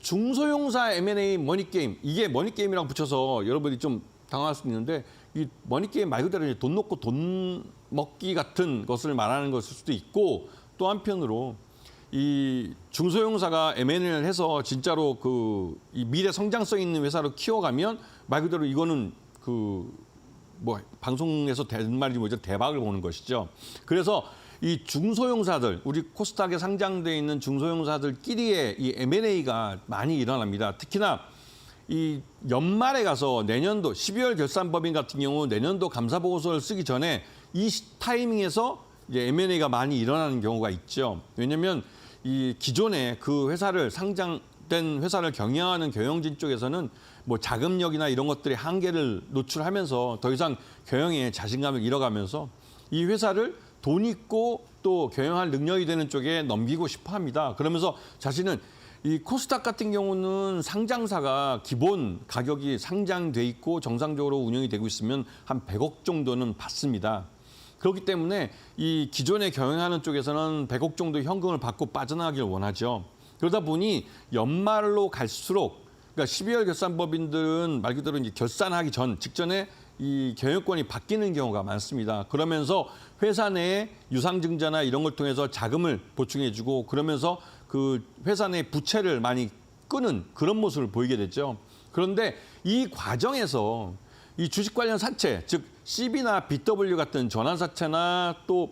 중소형사 M&A 머니게임, 이게 머니게임이라고 붙여서 여러분이 좀 당황할 수 있는데 이 머니게임 말 그대로 돈 놓고 돈 먹기 같은 것을 말하는 것일 수도 있고 또 한편으로 이 중소형사가 M&A를 해서 진짜로 그 이 미래 성장성 있는 회사로 키워가면 말 그대로 이거는 그 뭐 방송에서 된 말이 뭐죠? 대박을 보는 것이죠. 그래서 이 중소형사들, 우리 코스닥에 상장돼 있는 중소형사들끼리의 이 M&A가 많이 일어납니다. 특히나 이 연말에 가서 내년도 12월 결산법인 같은 경우 내년도 감사보고서를 쓰기 전에 이 타이밍에서 이제 M&A가 많이 일어나는 경우가 있죠. 왜냐하면 이 기존에 그 회사를 상장된 회사를 경영하는 경영진 쪽에서는 뭐 자금력이나 이런 것들의 한계를 노출하면서 더 이상 경영에 자신감을 잃어가면서 이 회사를 돈 있고 또 경영할 능력이 되는 쪽에 넘기고 싶어 합니다. 그러면서 자신은 이 코스닥 같은 경우는 상장사가 기본 가격이 상장돼 있고 정상적으로 운영이 되고 있으면 한 100억 정도는 받습니다. 그렇기 때문에 이 기존에 경영하는 쪽에서는 100억 정도 현금을 받고 빠져나가길 원하죠. 그러다 보니 연말로 갈수록 그러니까 12월 결산법인들은 말 그대로 이제 결산하기 직전에 이 경영권이 바뀌는 경우가 많습니다. 그러면서 회사 내에 유상증자나 이런 걸 통해서 자금을 보충해주고 그러면서 그 회사 내 부채를 많이 끄는 그런 모습을 보이게 됐죠. 그런데 이 과정에서 이 주식 관련 사채, 즉 CB나 BW 같은 전환사채나 또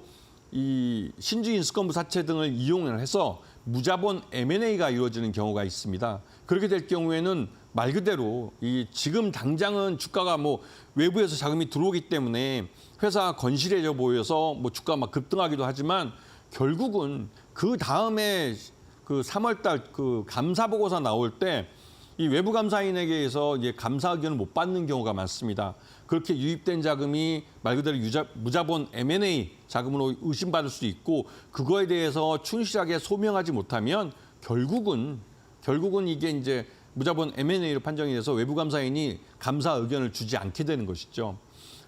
이 신주인수권부 사채 등을 이용을 해서 무자본 M&A가 이루어지는 경우가 있습니다. 그렇게 될 경우에는 말 그대로 이 지금 당장은 주가가 뭐 외부에서 자금이 들어오기 때문에 회사가 건실해져 보여서 뭐 주가 막 급등하기도 하지만 결국은 그 다음에 그 3월 달 그 감사 보고서 나올 때 이 외부 감사인에게 의해서 이제 감사 의견을 못 받는 경우가 많습니다. 그렇게 유입된 자금이 말 그대로 무자본 M&A 자금으로 의심받을 수 있고 그거에 대해서 충실하게 소명하지 못하면 결국은 이게 이제 무자본 M&A로 판정이 돼서 외부 감사인이 감사 의견을 주지 않게 되는 것이죠.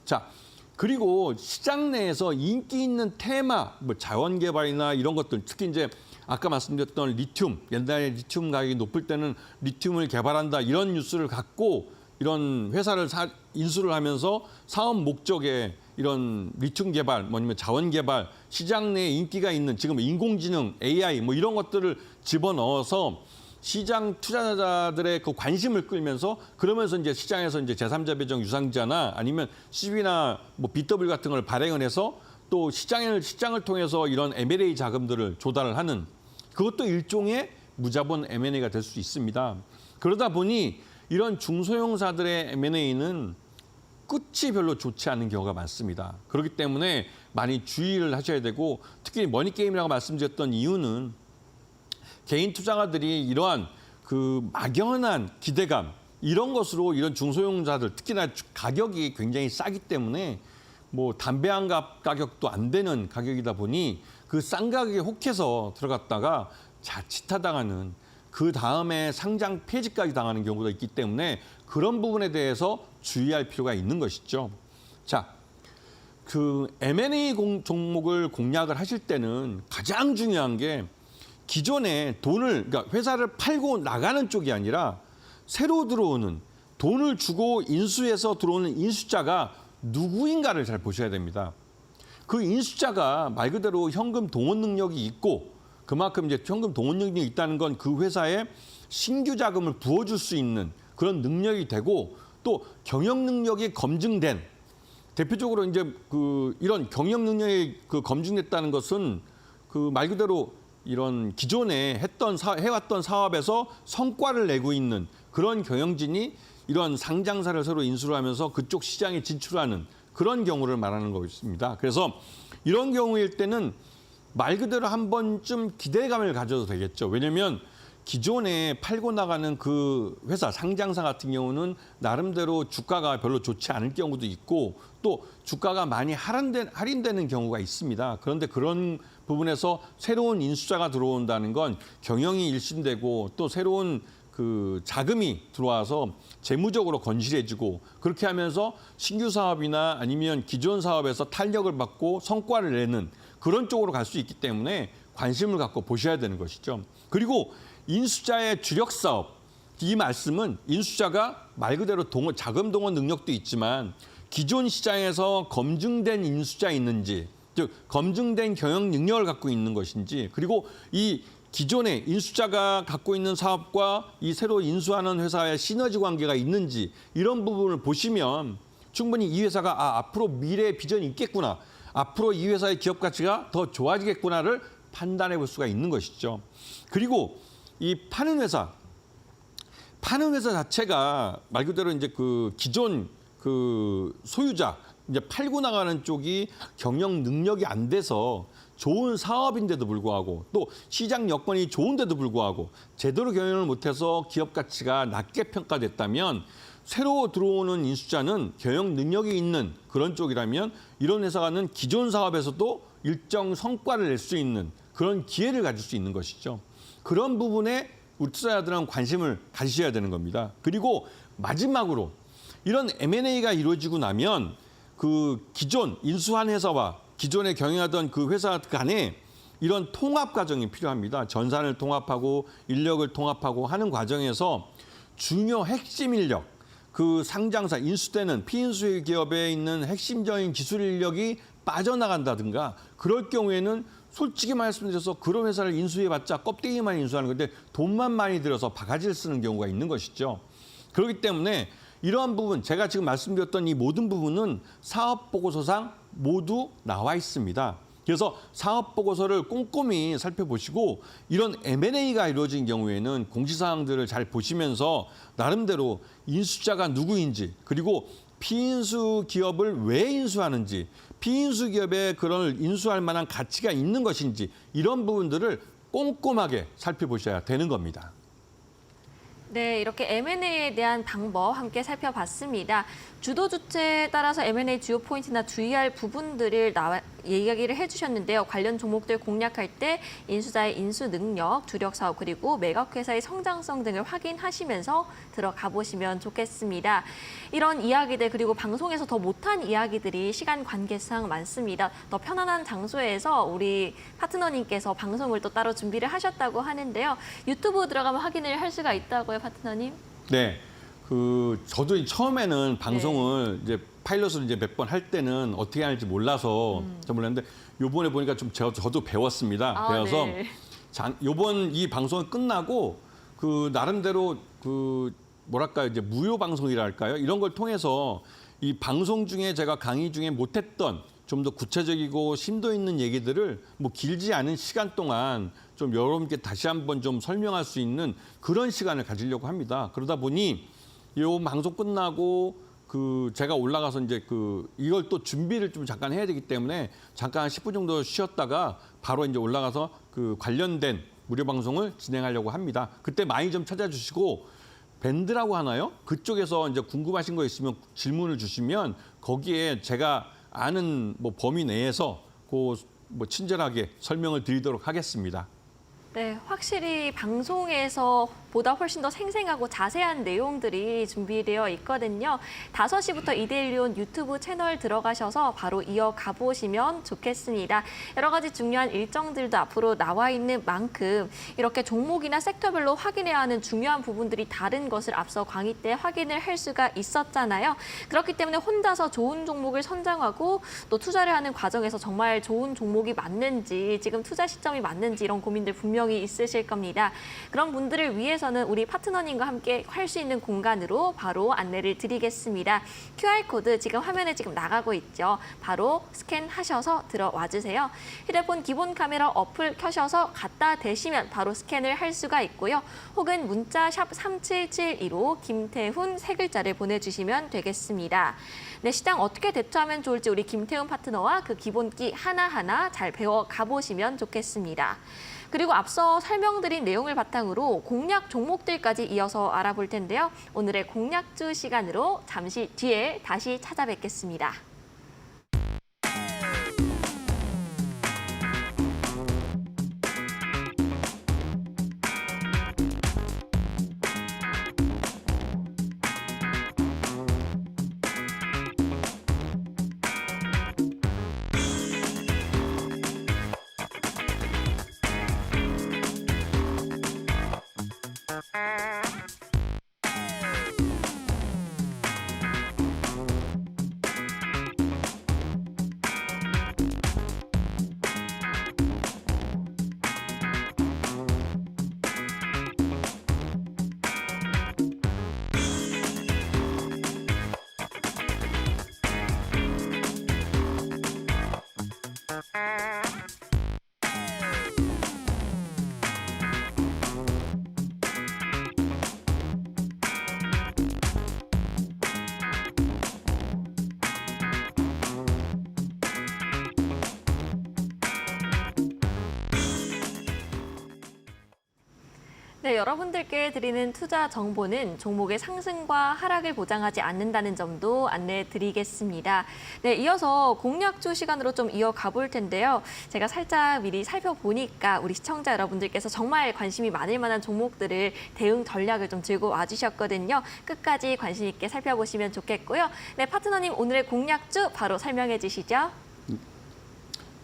자, 그리고 시장 내에서 인기 있는 테마, 뭐 자원 개발이나 이런 것들, 특히 이제 아까 말씀드렸던 리튬, 옛날에 리튬 가격이 높을 때는 리튬을 개발한다 이런 뉴스를 갖고 이런 회사를 인수를 하면서 사업 목적에 이런 리튬 개발, 뭐 아니면 자원 개발, 시장 내에 인기가 있는 지금 인공지능, AI 뭐 이런 것들을 집어넣어서 시장 투자자들의 그 관심을 끌면서 그러면서 이제 시장에서 이제 제3자 배정 유상자나 아니면 CB나 뭐 BW 같은 걸 발행을 해서 또 시장을 통해서 이런 M&A 자금들을 조달을 하는 그것도 일종의 무자본 M&A가 될 수 있습니다. 그러다 보니 이런 중소형사들의 M&A는 끝이 별로 좋지 않은 경우가 많습니다. 그렇기 때문에 많이 주의를 하셔야 되고 특히 머니게임이라고 말씀드렸던 이유는 개인 투자가들이 이러한 그 막연한 기대감 이런 것으로 이런 중소형사들 특히나 가격이 굉장히 싸기 때문에 뭐 담배 한 갑 가격도 안 되는 가격이다 보니 그 싼 가격에 혹해서 들어갔다가 자칫하다가는 그 다음에 상장 폐지까지 당하는 경우가 있기 때문에 그런 부분에 대해서 주의할 필요가 있는 것이죠. 자, 그 M&A 종목을 공략을 하실 때는 가장 중요한 게 기존에 그러니까 회사를 팔고 나가는 쪽이 아니라 새로 들어오는 돈을 주고 인수해서 들어오는 인수자가 누구인가를 잘 보셔야 됩니다. 그 인수자가 말 그대로 현금 동원 능력이 있고 그만큼 이제 현금 동원 능력이 있다는 건 그 회사에 신규 자금을 부어줄 수 있는 그런 능력이 되고 또 경영 능력이 검증된 대표적으로 이제 그 이런 경영 능력이 그 검증됐다는 것은 그 말 그대로 이런 기존에 해왔던 사업에서 성과를 내고 있는 그런 경영진이 이런 상장사를 새로 인수를 하면서 그쪽 시장에 진출하는 그런 경우를 말하는 것입니다. 그래서 이런 경우일 때는 말 그대로 한 번쯤 기대감을 가져도 되겠죠. 왜냐하면 기존에 팔고 나가는 그 회사, 상장사 같은 경우는 나름대로 주가가 별로 좋지 않을 경우도 있고 또 주가가 많이 할인되는 경우가 있습니다. 그런데 그런 부분에서 새로운 인수자가 들어온다는 건 경영이 일신되고 또 새로운 그 자금이 들어와서 재무적으로 건실해지고 그렇게 하면서 신규 사업이나 아니면 기존 사업에서 탄력을 받고 성과를 내는 그런 쪽으로 갈 수 있기 때문에 관심을 갖고 보셔야 되는 것이죠. 그리고 인수자의 주력 사업, 이 말씀은 인수자가 말 그대로 자금 동원 능력도 있지만 기존 시장에서 검증된 인수자 있는지, 즉 검증된 경영 능력을 갖고 있는 것인지, 그리고 이 기존에 인수자가 갖고 있는 사업과 이 새로 인수하는 회사의 시너지 관계가 있는지 이런 부분을 보시면 충분히 이 회사가 앞으로 미래의 비전이 있겠구나. 앞으로 이 회사의 기업 가치가 더 좋아지겠구나를 판단해 볼 수가 있는 것이죠. 그리고 이 파는 회사 자체가 말 그대로 이제 그 기존 그 소유자 이제 팔고 나가는 쪽이 경영 능력이 안 돼서 좋은 사업인데도 불구하고 또 시장 여건이 좋은데도 불구하고 제대로 경영을 못해서 기업 가치가 낮게 평가됐다면 새로 들어오는 인수자는 경영 능력이 있는 그런 쪽이라면 이런 회사는 기존 사업에서도 일정 성과를 낼 수 있는 그런 기회를 가질 수 있는 것이죠. 그런 부분에 우리 투자자들은 관심을 가지셔야 되는 겁니다. 그리고 마지막으로 이런 M&A가 이루어지고 나면 그 기존 인수한 회사와 기존에 경영하던 그 회사 간에 이런 통합 과정이 필요합니다. 전산을 통합하고 인력을 통합하고 하는 과정에서 중요 핵심 인력, 그 상장사, 인수되는 피인수 기업에 있는 핵심적인 기술 인력이 빠져나간다든가 그럴 경우에는 솔직히 말씀드려서 그런 회사를 인수해봤자 껍데기만 인수하는 건데 돈만 많이 들여서 바가지를 쓰는 경우가 있는 것이죠. 그렇기 때문에 이러한 부분, 제가 지금 말씀드렸던 이 모든 부분은 사업보고서상 모두 나와 있습니다. 그래서 사업 보고서를 꼼꼼히 살펴보시고 이런 M&A가 이루어진 경우에는 공시사항들을 잘 보시면서 나름대로 인수자가 누구인지 그리고 피인수 기업을 왜 인수하는지 피인수 기업에 그런 인수할 만한 가치가 있는 것인지 이런 부분들을 꼼꼼하게 살펴보셔야 되는 겁니다. 네, 이렇게 M&A에 대한 방법 함께 살펴봤습니다. 주도 주체에 따라서 M&A 주요 포인트나 주의할 부분들을 이야기를 해주셨는데요. 관련 종목들 공략할 때 인수자의 인수 능력, 주력 사업 그리고 매각 회사의 성장성 등을 확인하시면서 들어가 보시면 좋겠습니다. 이런 이야기들 그리고 방송에서 더 못한 이야기들이 시간 관계상 많습니다. 더 편안한 장소에서 우리 파트너님께서 방송을 또 따로 준비를 하셨다고 하는데요. 유튜브 들어가면 확인을 할 수가 있다고요, 파트너님? 네. 저도 처음에는 방송을 이제 파일럿을 이제 몇 번 할 때는 어떻게 하는지 몰라서 잘 몰랐는데 요번에 보니까 좀 저도 배웠습니다. 배워서 네. 요번 이 방송이 끝나고 나름대로 뭐랄까 이제 무료 방송이랄까요? 이런 걸 통해서 이 방송 중에 제가 강의 중에 못했던 좀 더 구체적이고 심도 있는 얘기들을 뭐 길지 않은 시간 동안 좀 여러분께 다시 한번 좀 설명할 수 있는 그런 시간을 가지려고 합니다. 그러다 보니 요 방송 끝나고 제가 올라가서 이제 이걸 또 준비를 좀 잠깐 해야 되기 때문에 잠깐 한 10분 정도 쉬었다가 바로 이제 올라가서 관련된 무료 방송을 진행하려고 합니다. 그때 많이 좀 찾아주시고 밴드라고 하나요? 그쪽에서 이제 궁금하신 거 있으면 질문을 주시면 거기에 제가 아는 뭐 범위 내에서 뭐 친절하게 설명을 드리도록 하겠습니다. 네, 확실히 방송에서 보다 훨씬 더 생생하고 자세한 내용들이 준비되어 있거든요. 5시부터 이데일리온 유튜브 채널 들어가셔서 바로 이어가 보시면 좋겠습니다. 여러 가지 중요한 일정들도 앞으로 나와 있는 만큼 이렇게 종목이나 섹터별로 확인해야 하는 중요한 부분들이 다른 것을 앞서 강의 때 확인을 할 수가 있었잖아요. 그렇기 때문에 혼자서 좋은 종목을 선정하고 또 투자를 하는 과정에서 정말 좋은 종목이 맞는지 지금 투자 시점이 맞는지 이런 고민들 분명히 있으실 겁니다. 그런 분들을 위해서는 우리 파트너님과 함께 할 수 있는 공간으로 바로 안내를 드리겠습니다. QR코드 지금 화면에 지금 나가고 있죠. 바로 스캔하셔서 들어와 주세요. 휴대폰 기본 카메라 어플 켜셔서 갖다 대시면 바로 스캔을 할 수가 있고요. 혹은 문자 샵 3772로 김태훈 세 글자를 보내주시면 되겠습니다. 네, 시장 어떻게 대처하면 좋을지 우리 김태훈 파트너와 그 기본기 하나하나 잘 배워가 보시면 좋겠습니다. 그리고 앞서 설명드린 내용을 바탕으로 공략 종목들까지 이어서 알아볼 텐데요. 오늘의 공략주 시간으로 잠시 뒤에 다시 찾아뵙겠습니다. 네, 여러분들께 드리는 투자 정보는 종목의 상승과 하락을 보장하지 않는다는 점도 안내해 드리겠습니다. 네, 이어서 공략주 시간으로 좀 이어가 볼 텐데요. 제가 살짝 미리 살펴보니까 우리 시청자 여러분들께서 정말 관심이 많을 만한 종목들을 대응 전략을 좀 들고 와주셨거든요. 끝까지 관심 있게 살펴보시면 좋겠고요. 네, 파트너님 오늘의 공략주 바로 설명해 주시죠.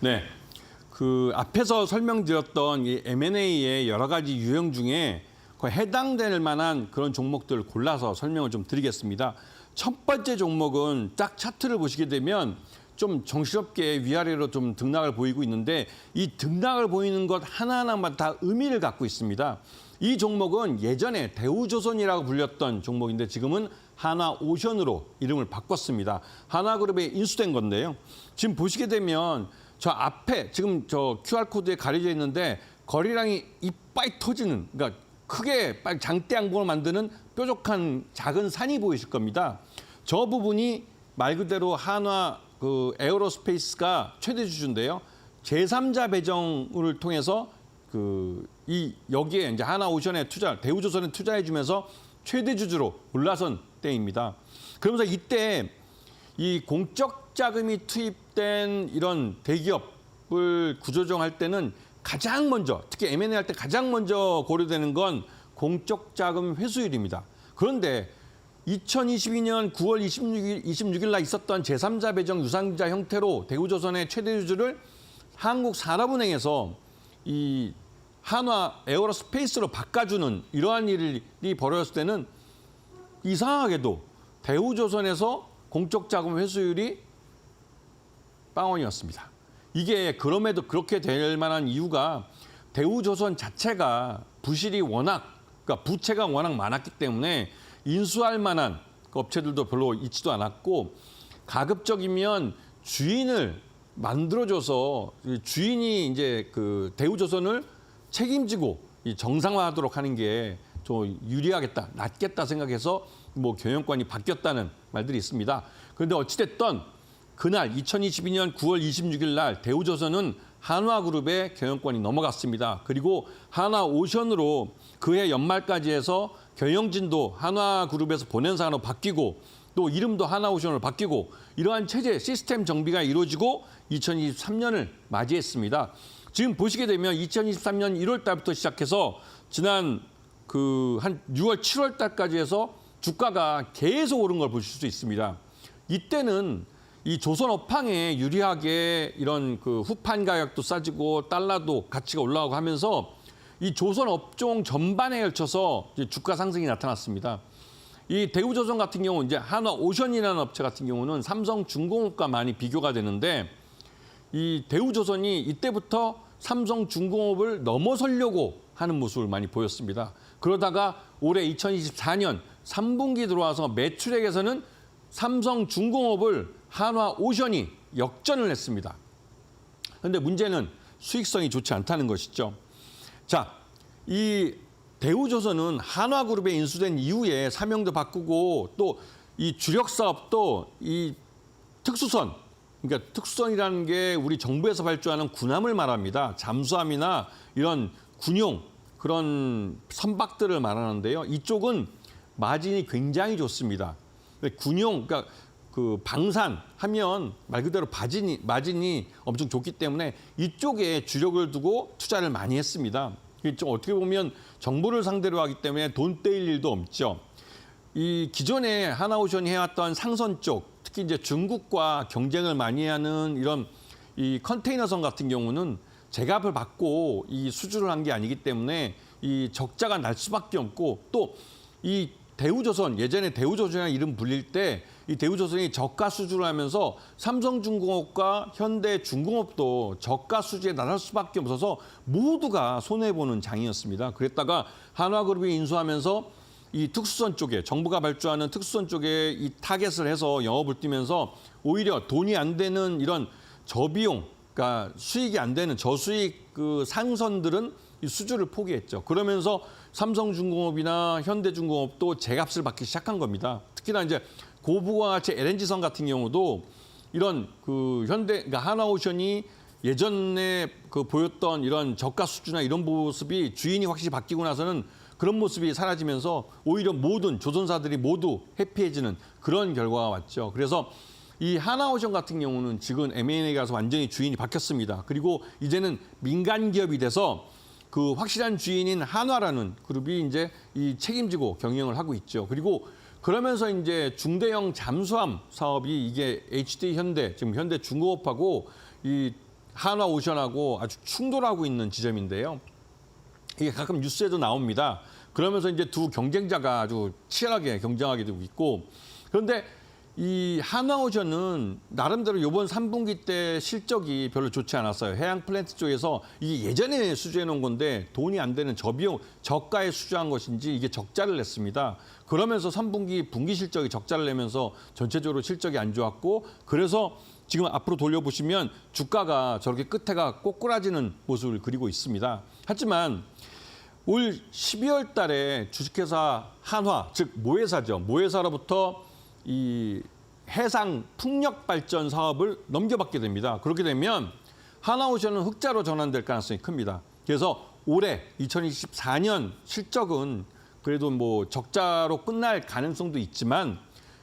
네. 앞에서 설명드렸던 이 M&A의 여러 가지 유형 중에 해당될 만한 그런 종목들을 골라서 설명을 좀 드리겠습니다. 첫 번째 종목은 딱 차트를 보시게 되면 좀 정신없게 위아래로 좀 등락을 보이고 있는데 이 등락을 보이는 것 하나하나마다 다 의미를 갖고 있습니다. 이 종목은 예전에 대우조선이라고 불렸던 종목인데 지금은 하나오션으로 이름을 바꿨습니다. 하나그룹에 인수된 건데요. 지금 보시게 되면 저 앞에 지금 저 QR코드에 가려져 있는데 거리량이 이빠이 터지는, 그러니까 크게 장대양봉을 만드는 뾰족한 작은 산이 보이실 겁니다. 저 부분이 말 그대로 한화 그 에어로스페이스가 최대 주주인데요. 제3자 배정을 통해서 여기에 이제 하나오션에 대우조선에 투자해주면서 최대 주주로 올라선 때입니다. 그러면서 이때 이 공적 자금이 투입된 이런 대기업을 구조조정할 때는 가장 먼저, 특히 M&A 할 때 가장 먼저 고려되는 건 공적 자금 회수율입니다. 그런데 2022년 9월 26일 날 있었던 제3자 배정 유상자 형태로 대우조선의 최대 주주를 한국산업은행에서 이 한화 에어로스페이스로 바꿔주는 이러한 일이 벌어졌을 때는 이상하게도 대우조선에서 공적 자금 회수율이 빵원이었습니다. 이게 그럼에도 그렇게 될 만한 이유가 대우조선 자체가 그러니까 부채가 워낙 많았기 때문에 인수할 만한 업체들도 별로 있지도 않았고, 가급적이면 주인을 만들어줘서 주인이 이제 그 대우조선을 책임지고 정상화하도록 하는 게 좀 유리하겠다, 낫겠다 생각해서 뭐 경영권이 바뀌었다는 말들이 있습니다. 그런데 어찌됐든 그날 2022년 9월 26일 날 대우조선은 한화그룹의 경영권이 넘어갔습니다. 그리고 한화오션으로 그해 연말까지 해서 경영진도 한화그룹에서 본연사로 바뀌고 또 이름도 한화오션으로 바뀌고 이러한 체제 시스템 정비가 이루어지고 2023년을 맞이했습니다. 지금 보시게 되면 2023년 1월 달부터 시작해서 지난 한 6월, 7월 달까지 해서 주가가 계속 오른 걸 보실 수 있습니다. 이때는 이 조선 업황에 유리하게 이런 후판 가격도 싸지고 달러도 가치가 올라가고 하면서 이 조선 업종 전반에 걸쳐서 이제 주가 상승이 나타났습니다. 이 대우조선 같은 경우 이제 한화오션이라는 업체 같은 경우는 삼성중공업과 많이 비교가 되는데 이 대우조선이 이때부터 삼성중공업을 넘어서려고 하는 모습을 많이 보였습니다. 그러다가 올해 2024년 3분기 들어와서 매출액에서는 삼성중공업을 한화오션이 역전을 했습니다. 그런데 문제는 수익성이 좋지 않다는 것이죠. 자, 이 대우조선은 한화그룹에 인수된 이후에 사명도 바꾸고 또 이 주력 사업도 이 특수선, 그러니까 특수선이라는 게 우리 정부에서 발주하는 군함을 말합니다. 잠수함이나 이런 군용 그런 선박들을 말하는데요. 이쪽은 마진이 굉장히 좋습니다. 군용, 그러니까 방산하면 말 그대로 마진이 엄청 좋기 때문에 이쪽에 주력을 두고 투자를 많이 했습니다. 좀 어떻게 보면 정부를 상대로 하기 때문에 돈 떼일 일도 없죠. 이 기존에 한화오션이 해왔던 상선 쪽, 특히 이제 중국과 경쟁을 많이 하는 이런 이 컨테이너선 같은 경우는 제값을 받고 이 수주를 한 게 아니기 때문에 이 적자가 날 수밖에 없고 또 이 대우조선, 예전에 대우조선이라는 이름 불릴 때 이 대우조선이 저가 수주를 하면서 삼성중공업과 현대중공업도 저가 수주에 나설 수밖에 없어서 모두가 손해보는 장이었습니다. 그랬다가 한화그룹이 인수하면서 이 특수선 쪽에, 정부가 발주하는 특수선 쪽에 이 타겟을 해서 영업을 뛰면서 오히려 돈이 안 되는 이런 저비용, 그러니까 수익이 안 되는 저수익 상선들은 이 수주를 포기했죠. 그러면서 삼성중공업이나 현대중공업도 제값을 받기 시작한 겁니다. 특히나 이제 고부가 같이 LNG선 같은 경우도 이런 그러니까 한화오션이 예전에 보였던 이런 저가 수주나 이런 모습이 주인이 확실히 바뀌고 나서는 그런 모습이 사라지면서 오히려 모든 조선사들이 모두 해피해지는 그런 결과가 왔죠. 그래서 이 한화오션 같은 경우는 지금 M&A 가서 완전히 주인이 바뀌었습니다. 그리고 이제는 민간 기업이 돼서 확실한 주인인 한화라는 그룹이 이제 이 책임지고 경영을 하고 있죠. 그리고 그러면서 이제 중대형 잠수함 사업이 이게 HD 현대, 지금 현대중공업하고 이 한화오션하고 아주 충돌하고 있는 지점인데요. 이게 가끔 뉴스에도 나옵니다. 그러면서 이제 두 경쟁자가 아주 치열하게 경쟁하게 되고 있고, 그런데 이 한화오션은 나름대로 이번 3분기 때 실적이 별로 좋지 않았어요. 해양 플랜트 쪽에서 이게 예전에 수주해 놓은 건데 돈이 안 되는 저비용, 저가에 수주한 것인지 이게 적자를 냈습니다. 그러면서 3분기 분기 실적이 적자를 내면서 전체적으로 실적이 안 좋았고, 그래서 지금 앞으로 돌려보시면 주가가 저렇게 끝에가 꼬꾸라지는 모습을 그리고 있습니다. 하지만 올 12월 달에 주식회사 한화, 즉 모회사죠. 모회사로부터 이 해상 풍력 발전 사업을 넘겨받게 됩니다. 그렇게 되면 하나오션은 흑자로 전환될 가능성이 큽니다. 그래서 올해 2024년 실적은 그래도 뭐 적자로 끝날 가능성도 있지만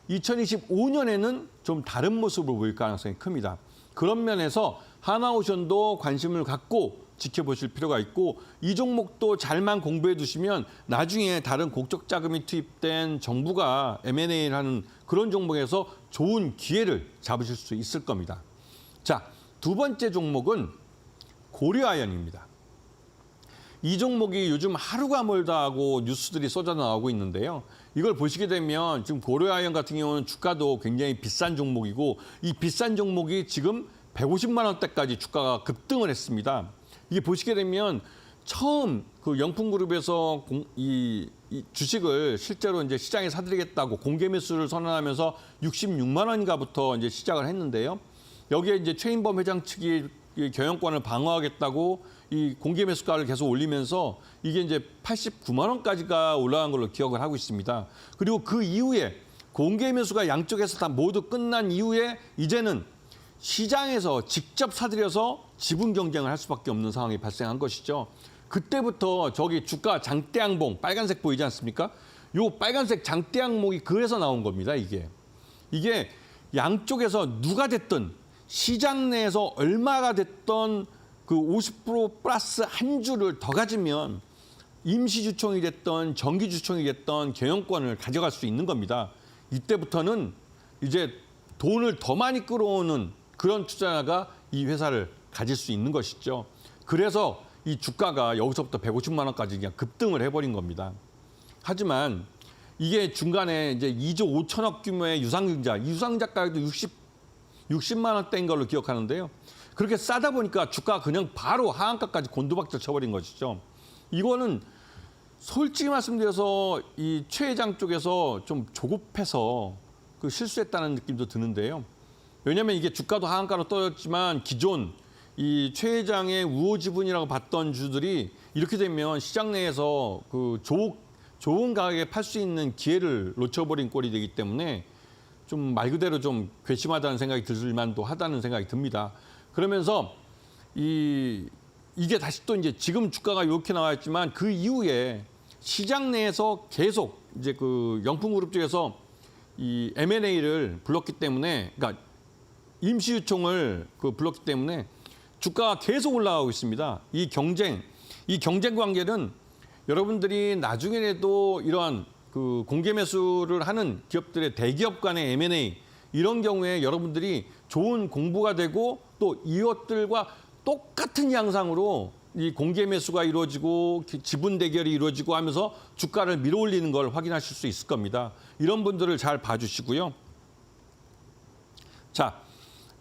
2025년에는 좀 다른 모습을 보일 가능성이 큽니다. 그런 면에서 하나오션도 관심을 갖고 지켜보실 필요가 있고 이 종목도 잘만 공부해 두시면 나중에 다른 공적 자금이 투입된 정부가 M&A를 하는 그런 종목에서 좋은 기회를 잡으실 수 있을 겁니다. 자, 두 번째 종목은 고려아연입니다. 이 종목이 요즘 하루가 멀다 하고 뉴스들이 쏟아 나오고 있는데요. 이걸 보시게 되면 지금 고려아연 같은 경우는 주가도 굉장히 비싼 종목이고 이 비싼 종목이 지금 150만 원대까지 주가가 급등을 했습니다. 이게 보시게 되면 처음 그 영풍그룹에서 이 주식을 실제로 이제 시장에 사들이겠다고 공개 매수를 선언하면서 66만 원인가부터 이제 시작을 했는데요. 여기에 이제 최인범 회장 측이 이 경영권을 방어하겠다고 이 공개 매수가를 계속 올리면서 이게 이제 89만 원까지가 올라간 걸로 기억을 하고 있습니다. 그리고 그 이후에 공개 매수가 양쪽에서 다 모두 끝난 이후에 이제는 시장에서 직접 사들여서 지분 경쟁을 할 수밖에 없는 상황이 발생한 것이죠. 그때부터 저기 주가 장대양봉 빨간색 보이지 않습니까? 요 빨간색 장대양봉이 그래서 나온 겁니다. 이게 양쪽에서 누가 됐든 시장 내에서 얼마가 됐던 그 50% 플러스 한 주를 더 가지면 임시주총이 됐던 정기주총이 됐던 경영권을 가져갈 수 있는 겁니다. 이때부터는 이제 돈을 더 많이 끌어오는 그런 투자자가 이 회사를 가질 수 있는 것이죠. 그래서 이 주가가 여기서부터 150만 원까지 그냥 급등을 해버린 겁니다. 하지만 이게 중간에 이제 2조 5천억 규모의 유상증자, 이 유상증자가도 60만 원대인 걸로 기억하는데요. 그렇게 싸다 보니까 주가가 그냥 바로 하한가까지 곤두박질 쳐버린 것이죠. 이거는 솔직히 말씀드려서 이 최 회장 쪽에서 좀 조급해서 그 실수했다는 느낌도 드는데요. 왜냐하면 이게 주가도 하한가로 떨어졌지만 기존 이 최 회장의 우호 지분이라고 봤던 주들이 이렇게 되면 시장 내에서 그 좋은 가격에 팔 수 있는 기회를 놓쳐버린 꼴이 되기 때문에 좀 말 그대로 좀 괘씸하다는 생각이 들 만도 하다는 생각이 듭니다. 그러면서 이게 다시 또 이제 지금 주가가 이렇게 나와 있지만 그 이후에 시장 내에서 계속 이제 그 영풍그룹 쪽에서 이 M&A를 불렀기 때문에, 그러니까 임시유총을 불렀기 때문에 주가가 계속 올라가고 있습니다. 이 경쟁 관계는 여러분들이 나중에라도 이러한 그 공개 매수를 하는 기업들의 대기업 간의 M&A 이런 경우에 여러분들이 좋은 공부가 되고 또 이것들과 똑같은 양상으로 이 공개 매수가 이루어지고 지분 대결이 이루어지고 하면서 주가를 밀어올리는 걸 확인하실 수 있을 겁니다. 이런 분들을 잘 봐주시고요. 자,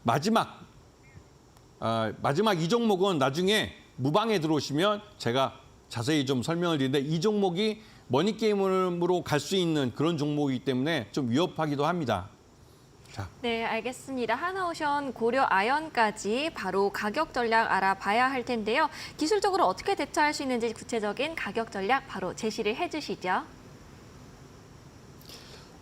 마지막 이 종목은 나중에 무방에 들어오시면 제가 자세히 좀 설명을 드리는데 이 종목이 머니게임으로 갈 수 있는 그런 종목이기 때문에 좀 위협하기도 합니다. 자. 네, 알겠습니다. 하나오션, 고려아연까지 바로 가격 전략 알아봐야 할 텐데요. 기술적으로 어떻게 대처할 수 있는지 구체적인 가격 전략 바로 제시를 해주시죠.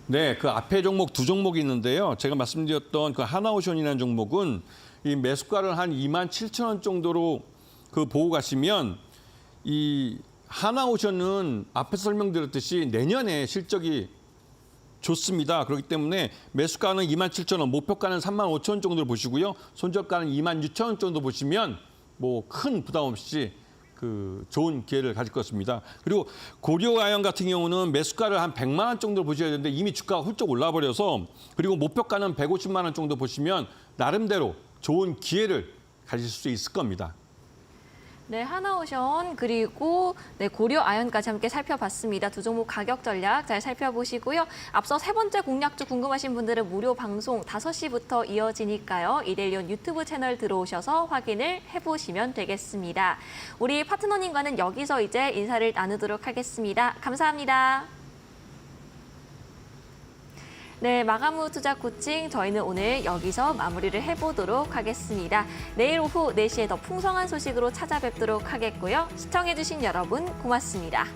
네, 그 앞에 종목 두 종목이 있는데요. 제가 말씀드렸던 그 하나오션이라는 종목은 이 매수가를 한 27,000원 정도로 그 보고 가시면 이 하나오션은 앞에서 설명드렸듯이 내년에 실적이 좋습니다. 그렇기 때문에 매수가는 27,000원, 목표가는 35,000원 정도를 보시고요. 손절가는 26,000원 정도 보시면 뭐 큰 부담 없이 그 좋은 기회를 가질 것입니다. 그리고 고려아연 같은 경우는 매수가를 한 100만 원 정도 보셔야 되는데 이미 주가가 훌쩍 올라버려서 그리고 목표가는 150만 원 정도 보시면 나름대로 좋은 기회를 가질 수 있을 겁니다. 네, 하나오션 그리고 고려아연까지 함께 살펴봤습니다. 두 종목 가격 전략 잘 살펴보시고요. 앞서 세 번째 공략주 궁금하신 분들은 무료 방송 5시부터 이어지니까요. 이데일리온 유튜브 채널 들어오셔서 확인을 해보시면 되겠습니다. 우리 파트너님과는 여기서 이제 인사를 나누도록 하겠습니다. 감사합니다. 네, 마감 후 투자 코칭 저희는 오늘 여기서 마무리를 해보도록 하겠습니다. 내일 오후 4시에 더 풍성한 소식으로 찾아뵙도록 하겠고요. 시청해주신 여러분 고맙습니다.